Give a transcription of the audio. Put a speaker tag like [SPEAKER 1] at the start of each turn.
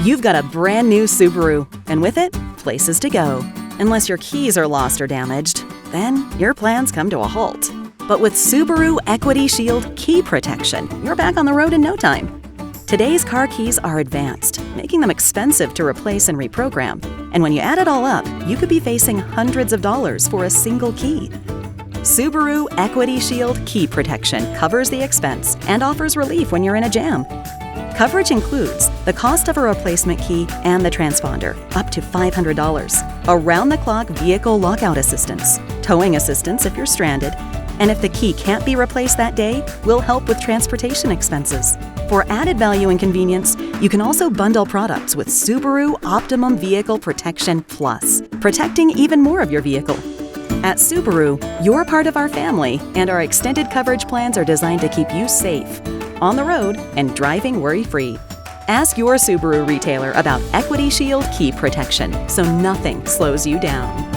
[SPEAKER 1] You've got a brand new Subaru, and with it, places to go. Unless your keys are lost or damaged, then your plans come to a halt. But with Subaru Equity Shield Key Protection, you're back on the road in no time. Today's car keys are advanced, making them expensive to replace and reprogram. And when you add it all up, you could be facing hundreds of dollars for a single key. Subaru Equity Shield Key Protection covers the expense and offers relief when you're in a jam. Coverage includes the cost of a replacement key and the transponder, up to $500, around-the-clock vehicle lockout assistance, towing assistance if you're stranded, and if the key can't be replaced that day, we'll help with transportation expenses. For added value and convenience, you can also bundle products with Subaru Optimum Vehicle Protection Plus, protecting even more of your vehicle. At Subaru, you're part of our family, and our extended coverage plans are designed to keep you safe, on the road, and driving worry-free. Ask your Subaru retailer about Equity Shield Key Protection so nothing slows you down.